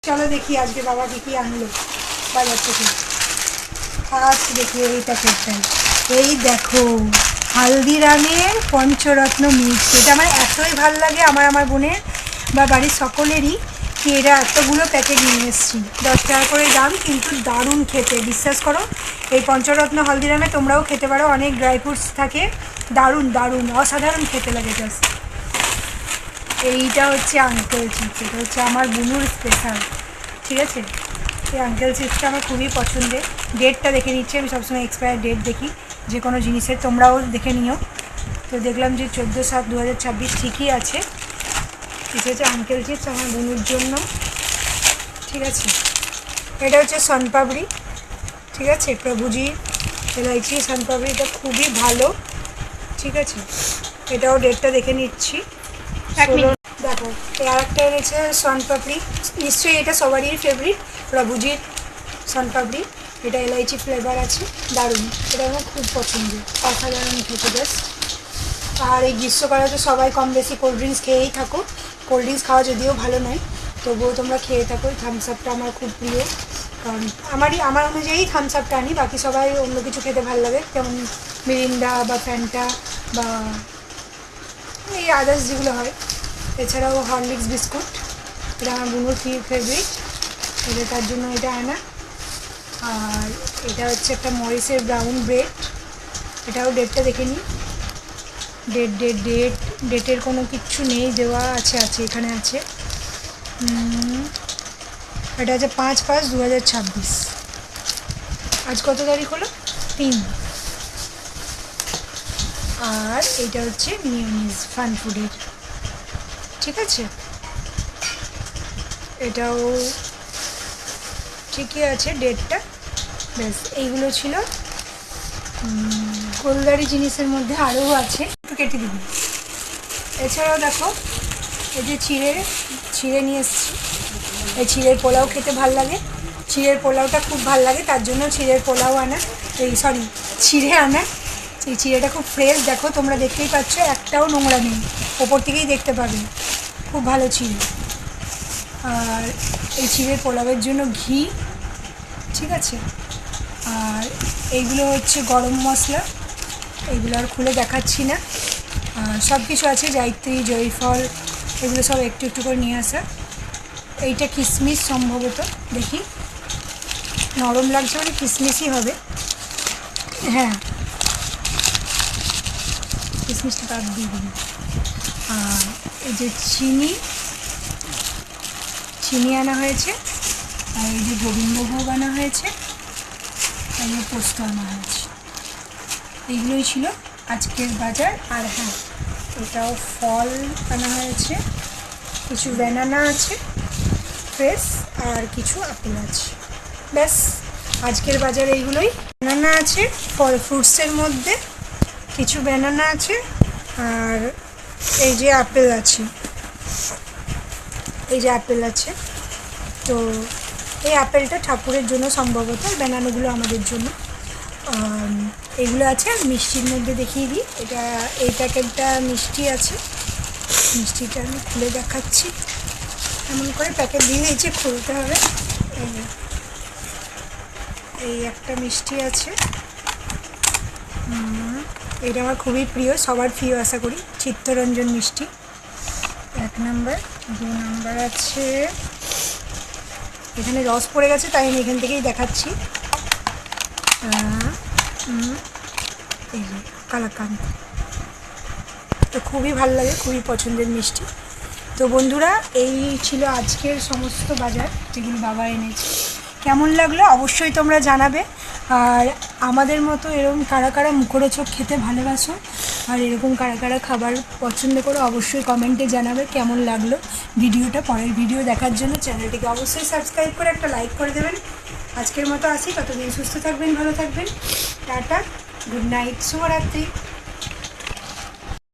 চলো দেখি আজকে বাবা কী আনলো বাজার থেকে। ফার্স্ট দেখি এই প্যাকেটটাই, এই দেখো হালদিরামের পঞ্চরত্ন মিক্স। এটা আমার এতই ভাল লাগে, আমার বোনের বা বাড়ির সকলেরই, কি এরা এতগুলো প্যাকেট নিয়ে এসেছি। 10 টাকা করে দাম, কিন্তু দারুণ খেতে, বিশ্বাস করো। এই পঞ্চরত্ন হলদিরামে তোমরাও খেতে পারো, অনেক ড্রাই ফ্রুটস থাকে, দারুণ দারুণ অসাধারণ খেতে লাগে জাস্ট। এইটা হচ্ছে আঙ্কেল চিপস, এটা হচ্ছে আমার বুনুর স্পেশাল, ঠিক আছে। এই আঙ্কেল চিপসটা আমার খুবই পছন্দের। ডেটটা দেখে নিচ্ছি, আমি সবসময় এক্সপায়ার ডেট দেখি যে কোনো জিনিসের, তোমরাও দেখে নিও। তো দেখলাম যে 14/7/2026 ঠিকই আছে। ঠিক আছে, আঙ্কেল চিপস আমার বুনুর জন্য, ঠিক আছে। এটা হচ্ছে সনপাপড়ি, ঠিক আছে, প্রভুজি এলাইচি সনপাপড়ি, এটা খুবই ভালো, ঠিক আছে। এটাও ডেটটা দেখে নিচ্ছি। দেখো এই আরেকটা এনেছে সনপাপড়ি, নিশ্চয়ই এটা সবারই ফেভারিট, প্রভুজির সনপাপড়ি। এটা এলাইচি ফ্লেভার আছে, দারুণ, এটা আমার খুব পছন্দের, অসাধারণ খেতে বেশ। আর এই গ্রীষ্মকালে তো সবাই কম বেশি কোল্ড ড্রিঙ্কস খেয়েই থাকো। কোল্ড ড্রিঙ্কস খাওয়া যদিও ভালো নয়, তবুও তোমরা খেয়ে থাকো। থামস আপটা আমার খুব প্রিয়, কারণ আমার অনুযায়ী থামস আপটা আনি, বাকি সবাই অন্য কিছু খেতে ভালো লাগে, যেমন মিরিন্ডা বা ফ্যান্টা বা এই আদার্স যেগুলো হয়। এছাড়াও হরলিক্স বিস্কুট, এটা আমার বুনুর ফেভারিট, এটা তার জন্য এটা আনা। আর এটা হচ্ছে একটা মরিসের ব্রাউন ব্রেড, এটাও ডেটটা দেখে নিই। ডেটের কোনো কিচ্ছু নেই, দেওয়া আছে এখানে আছে। এটা আছে 5/5/2026। আজ কত তারিখ হলো? 3। আর এইটা হচ্ছে মিওনিজ ফান ফুডের, ঠিক আছে। এটাও ঠিকই আছে ডেটটা, ব্যাস এইগুলো ছিল। গোলদারি জিনিসের মধ্যে আরও আছে, একটু কেটে দিবি। এছাড়াও দেখো এই যে চিড়ে নিয়ে এসেছি। এই চিড়ের পোলাও খেতে ভাল লাগে, চিড়ের পোলাওটা খুব ভাল লাগে, তার জন্য চিড়ের পোলাও আনা, চিড়ে আনা। এই চিড়েটা খুব ফ্রেশ, দেখো তোমরা দেখতেই পাচ্ছ, একটাও নোংরা নেই, ওপর থেকেই দেখতে পাবে, খুব ভালো চিড়ে। আর এই চিড়ের পোলাওয়ের জন্য ঘি, ঠিক আছে। আর এইগুলো হচ্ছে গরম মশলা, এইগুলো আর খুলে দেখাচ্ছি না। সব কিছু আছে, জায়িত্রী, জয়ফল, এগুলো সব একটু একটু করে নিয়ে আসা। এইটা কিশমিশ সম্ভবত, দেখি, নরম লাগছে মানে কিশমিশই হবে, হ্যাঁ কিশমিশটা তার দিয়ে দিন। আর এই যে চিনি আনা হয়েছে, আর এই যে গোবিন্দভোগ আনা হয়েছে, আর এই পোস্ত আনা হয়েছে। এইগুলোই ছিল আজকের বাজার। আর হ্যাঁ, এটাও ফল আনা হয়েছে, কিছু ব্যানানা আছে ফ্রেশ, আর কিছু আপেল আছে, ব্যাস আজকের বাজার এইগুলোই। ব্যানানা আছে ফ্রুটসের মধ্যে, কিছু ব্যানানা আছে, আর এই যে আপেল আছে, তো এই আপেলটা ঠাকুরের জন্য সম্ভবত, আর ব্যানানাগুলো আমাদের জন্য। এগুলো আছে। আর মিষ্টির মধ্যে দেখিয়ে দিই, এই প্যাকেটটা মিষ্টি আছে, মিষ্টিটা আমি খুলে দেখাচ্ছি। এমন করে প্যাকেট দিয়ে দিয়েছে, খুলতে হবে। এই একটা মিষ্টি আছে, এটা আমার খুবই প্রিয়, সবার প্রিয় আশা করি, চিত্তরঞ্জন মিষ্টি 1 নম্বর। 2 নম্বর আছে, এখানে রস পড়ে গেছে তাই আমি এখান থেকেই দেখাচ্ছি, এই যে কালাকান্দ, তো খুবই ভালো লাগে, খুবই পছন্দের মিষ্টি। তো বন্ধুরা, এই ছিল আজকের সমস্ত বাজার যেগুলো বাবা এনেছে। কেমন লাগলো অবশ্যই তোমরা জানাবে। আর আমাদের মতো এরকম কারা কারা মুখরোচক খেতে ভালোবাসো, আর এরকম কারা কারা খাবার পছন্দ করো, অবশ্যই কমেন্টে জানাবে কেমন লাগলো ভিডিওটা। পরের ভিডিও দেখার জন্য চ্যানেলটিকে অবশ্যই সাবস্ক্রাইব করে একটা লাইক করে দেবেন। আজকের মতো আসি, ততদিন সুস্থ থাকবেন, ভালো থাকবেন, টাটা, গুড নাইট, শুভরাত্রি।